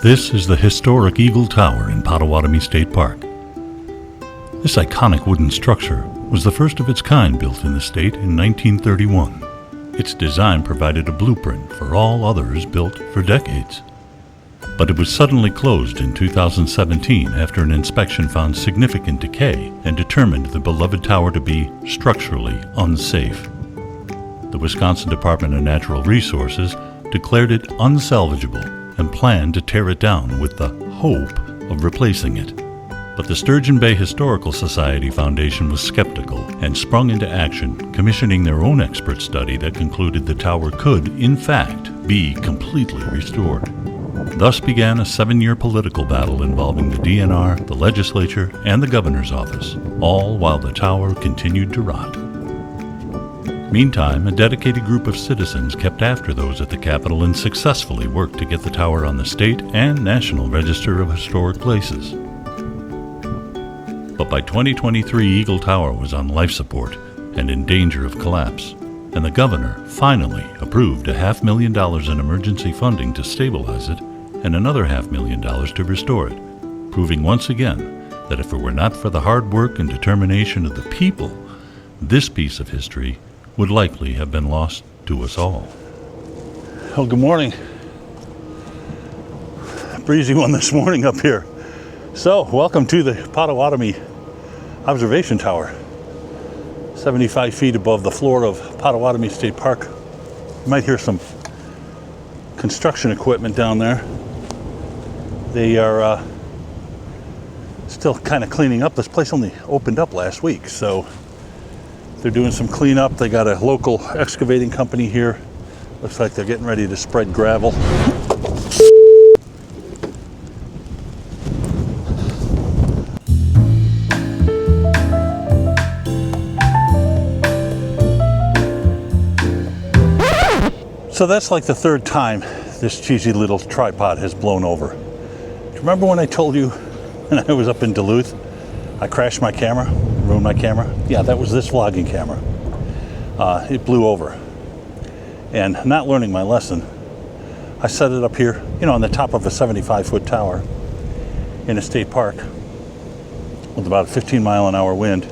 This is the historic Eagle Tower in Potawatomi State Park. This iconic wooden structure was the first of its kind built in the state in 1931. Its design provided a blueprint for all others built for decades. But it was suddenly closed in 2017 after an inspection found significant decay and determined the beloved tower to be structurally unsafe. The Wisconsin Department of Natural Resources declared it unsalvageable and planned to tear it down with the hope of replacing it. But the Sturgeon Bay Historical Society Foundation was skeptical and sprung into action, commissioning their own expert study that concluded the tower could, in fact, be completely restored. Thus began a 7-year political battle involving the DNR, the legislature, and the governor's office, all while the tower continued to rot. Meantime, a dedicated group of citizens kept after those at the Capitol and successfully worked to get the tower on the state and national register of historic places. But by 2023, Eagle Tower was on life support and in danger of collapse, and the governor finally approved $500,000 in emergency funding to stabilize it and another $500,000 to restore it, proving once again that if it were not for the hard work and determination of the people, this piece of history would likely have been lost to us all. Well, good morning. Breezy one this morning up here. So, welcome to the Potawatomi Observation Tower. 75 feet above the floor of Potawatomi State Park. You might hear some construction equipment down there. They are still kind of cleaning up. This place only opened up last week, so they're doing some cleanup. They got a local excavating company here. Looks like they're getting ready to spread gravel. So that's like the third time this cheesy little tripod has blown over. Do you remember when I told you when I was up in Duluth, I crashed my camera, ruined my camera? Yeah, that was this vlogging camera. It blew over. And not learning my lesson, I set it up here, on the top of a 75-foot tower in a state park with about a 15-mile-an-hour wind.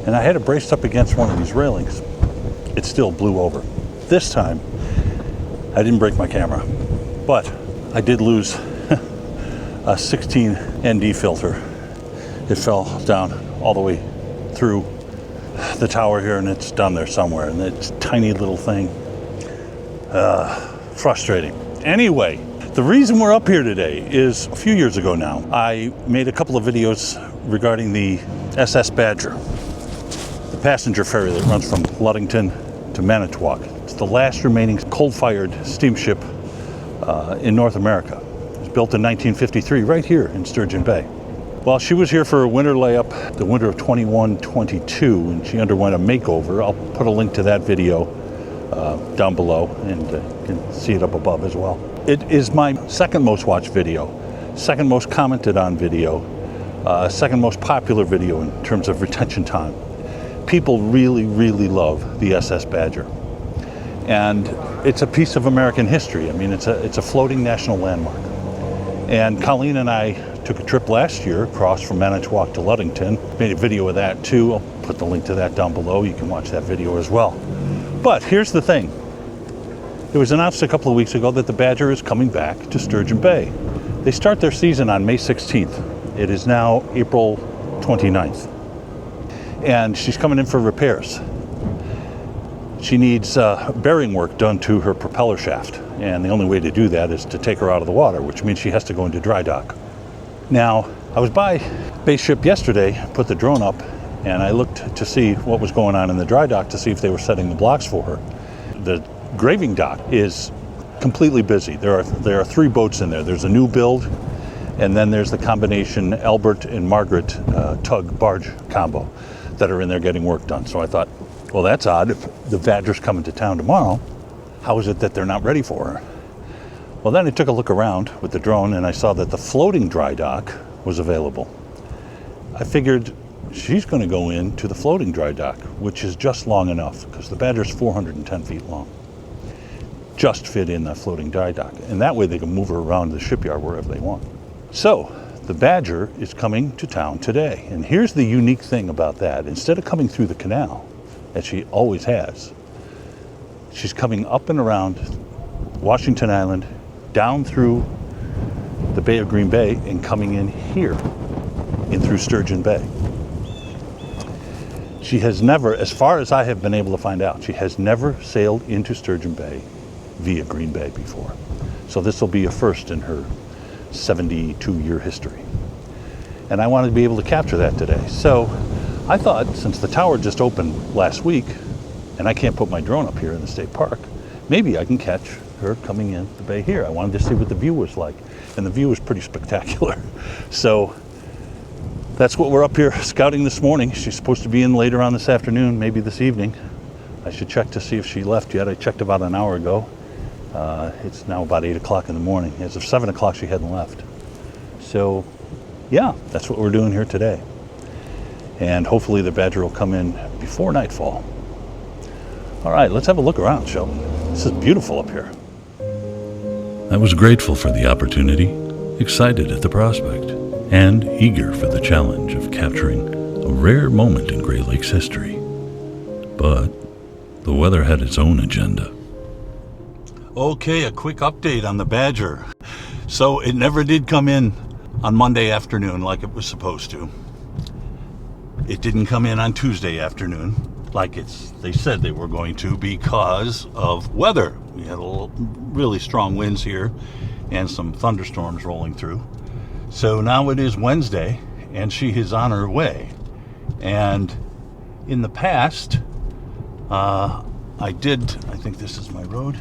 And I had it braced up against one of these railings. It still blew over. This time, I didn't break my camera, but I did lose a 16 ND filter. It fell down all the way through the tower here, and it's down there somewhere, and it's a tiny little thing. Frustrating. Anyway, the reason we're up here today is a few years ago now, I made a couple of videos regarding the SS Badger, the passenger ferry that runs from Ludington to Manitowoc. It's the last remaining coal-fired steamship in North America. It was built in 1953 right here in Sturgeon Bay. Well, she was here for a winter layup, the winter of 21-22, and she underwent a makeover. I'll put a link to that video down below, and you can see it up above as well. It is my second most watched video, second most commented on video, second most popular video in terms of retention time. People really, really love the SS Badger. And it's a piece of American history. I mean, it's a floating national landmark. And Colleen and I took a trip last year across from Manitowoc to Ludington. Made a video of that too. I'll put the link to that down below. You can watch that video as well. But here's the thing. It was announced a couple of weeks ago that the Badger is coming back to Sturgeon Bay. They start their season on May 16th. It is now April 29th. And she's coming in for repairs. She needs bearing work done to her propeller shaft. And the only way to do that is to take her out of the water, which means she has to go into dry dock. Now, I was by Bay Ship yesterday, put the drone up, and I looked to see what was going on in the dry dock to see if they were setting the blocks for her. The graving dock is completely busy. There are 3 boats in there. There's a new build, and then there's the combination Albert and Margaret tug barge combo that are in there getting work done. So I thought, well, that's odd. If the Badger's coming to town tomorrow, how is it that they're not ready for her? Well, then I took a look around with the drone, and I saw that the floating dry dock was available. I figured she's going to go into the floating dry dock, which is just long enough because the Badger's 410 feet long. just fit in that floating dry dock. And that way they can move her around the shipyard wherever they want. So the Badger is coming to town today. And here's the unique thing about that. Instead of coming through the canal, as she always has, she's coming up and around Washington Island, down through the Bay of Green Bay, and coming in here, in through Sturgeon Bay. She has never, as far as I have been able to find out, she has never sailed into Sturgeon Bay via Green Bay before. So this will be a first in her 72-year history. And I wanted to be able to capture that today. So I thought, since the tower just opened last week, and I can't put my drone up here in the state park, maybe I can catch her coming in the bay here. I wanted to see what the view was like, and the view was pretty spectacular. So that's what we're up here scouting this morning. She's supposed to be in later on this afternoon, maybe this evening. I should check to see if she left yet. I checked about an hour ago. It's now about 8 o'clock in the morning. As of 7 o'clock, she hadn't left. So yeah, that's what we're doing here today. And hopefully the Badger will come in before nightfall. All right, let's have a look around, shall we? This is beautiful up here. I was grateful for the opportunity, excited at the prospect, and eager for the challenge of capturing a rare moment in Great Lakes history. But the weather had its own agenda. Okay, a quick update on the Badger. So it never did come in on Monday afternoon like it was supposed to. It didn't come in on Tuesday afternoon like they said they were going to because of weather. We had really strong winds here and some thunderstorms rolling through. So now it is Wednesday and she is on her way. And in the past, I think this is my road.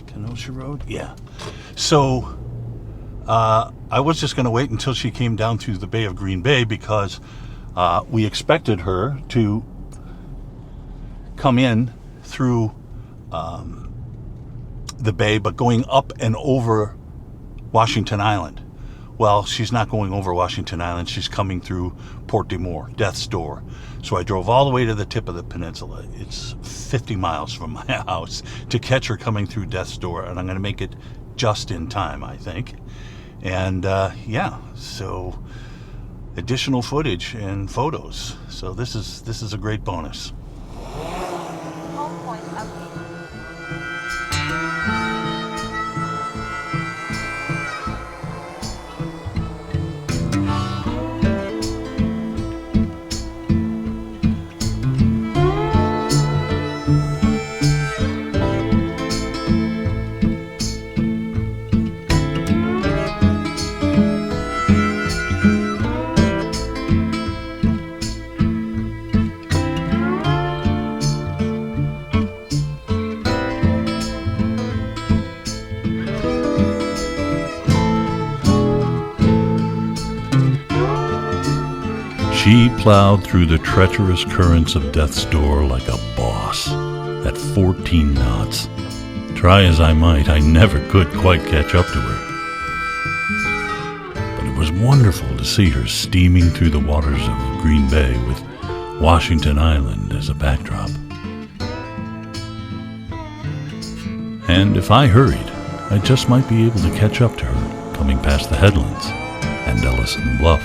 Kenosha Road? Yeah. So I was just going to wait until she came down through the Bay of Green Bay because we expected her to come in through the bay, but going up and over Washington Island. Well, she's not going over Washington Island. She's coming through Port de Moore, Death's Door. So I drove all the way to the tip of the peninsula. It's 50 miles from my house to catch her coming through Death's Door, and I'm going to make it just in time, I think. And yeah, so additional footage and photos. So this is a great bonus. Home point update. She plowed through the treacherous currents of Death's Door like a boss at 14 knots. Try as I might, I never could quite catch up to her. But it was wonderful to see her steaming through the waters of Green Bay with Washington Island as a backdrop. And if I hurried, I just might be able to catch up to her coming past the headlands and Ellison Bluff.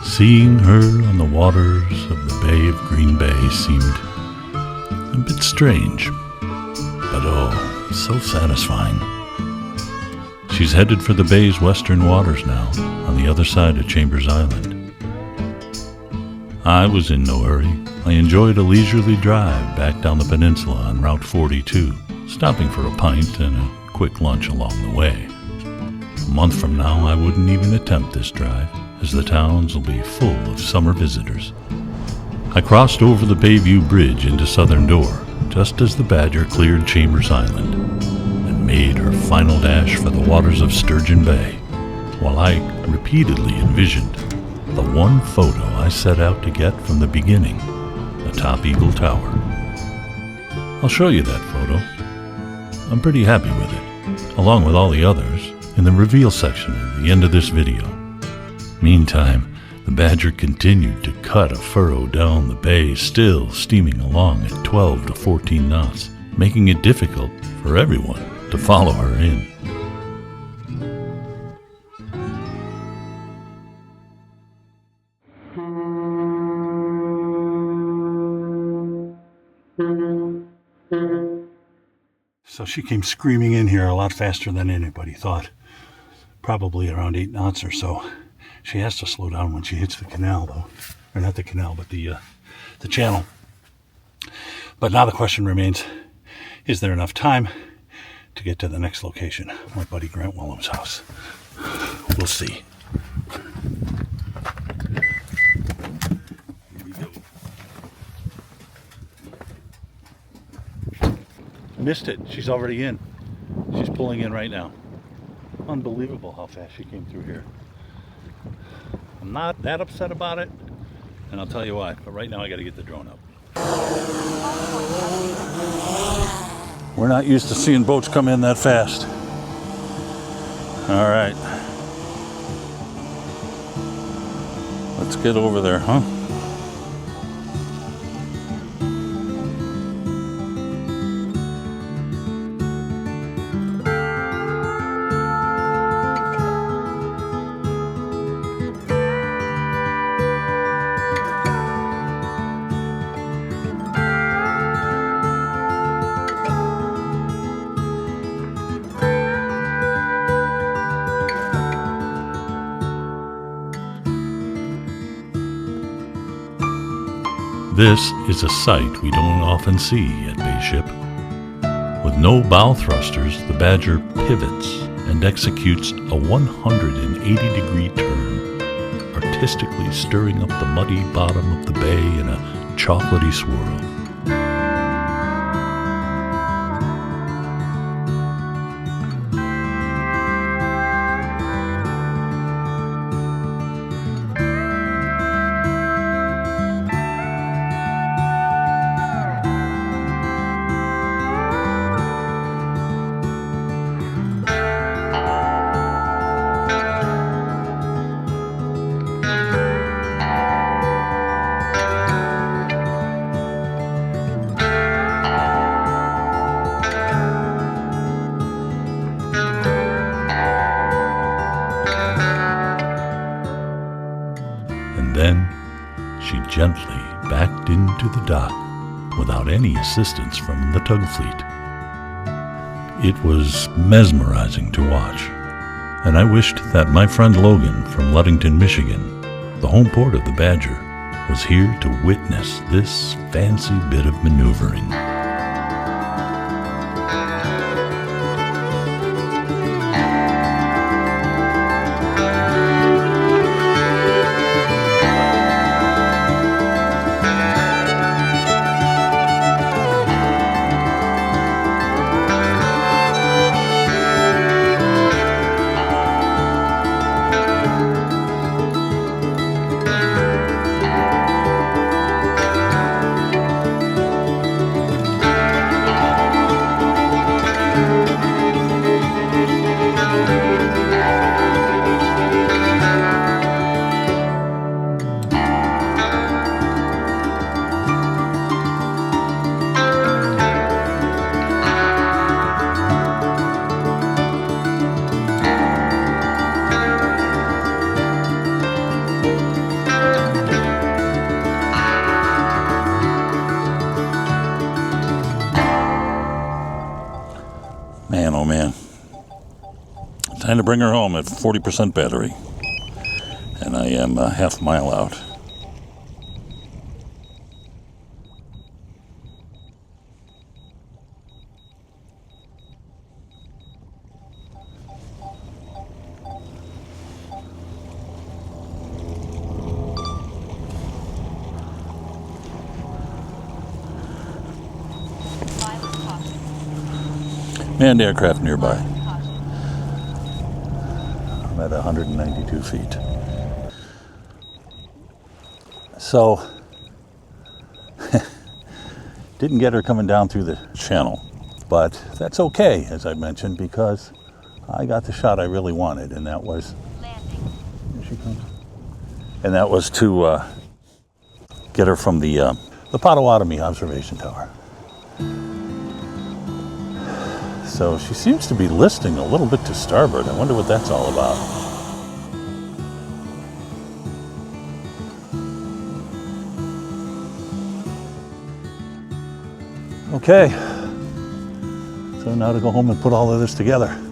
Seeing her on the waters of the Bay of Green Bay seemed a bit strange, but oh, so satisfying. She's headed for the bay's western waters now, on the other side of Chambers Island. I was in no hurry. I enjoyed a leisurely drive back down the peninsula on Route 42, stopping for a pint and a quick lunch along the way. A month from now, I wouldn't even attempt this drive, as the towns will be full of summer visitors. I crossed over the Bayview Bridge into Southern Door, just as the Badger cleared Chambers Island, and made her final dash for the waters of Sturgeon Bay, while I repeatedly envisioned the one photo I set out to get from the beginning, atop Eagle Tower. I'll show you that photo. I'm pretty happy with it. along with all the others, in the reveal section at the end of this video. Meantime, the Badger continued to cut a furrow down the bay, still steaming along at 12 to 14 knots, making it difficult for everyone to follow her in. So she came screaming in here a lot faster than anybody thought. Probably around 8 knots or so. She has to slow down when she hits the canal, though. Or not the canal, but the channel. But now the question remains, is there enough time to get to the next location, my buddy Grant Willem's house? We'll see. Here we go. Missed it. She's already in. She's pulling in right now. Unbelievable how fast she came through here. I'm not that upset about it, and I'll tell you why. But right now I got to get the drone up. We're not used to seeing boats come in that fast. All right. Let's get over there, huh? This is a sight we don't often see at Bay Ship. With no bow thrusters, the Badger pivots and executes a 180-degree turn, artistically stirring up the muddy bottom of the bay in a chocolatey swirl. Then she gently backed into the dock without any assistance from the tug fleet. It was mesmerizing to watch, and I wished that my friend Logan from Ludington, Michigan, the home port of the Badger, was here to witness this fancy bit of maneuvering. Man, oh man. Time to bring her home at 40% battery. And I am a half mile out. Manned aircraft nearby. I'm at 192 feet. So, didn't get her coming down through the channel, but that's okay, as I mentioned, because I got the shot I really wanted, and that was, Landing. here she comes. And that was to get her from the Potawatomi observation tower. So she seems to be listing a little bit to starboard. I wonder what that's all about. Okay, so now to go home and put all of this together.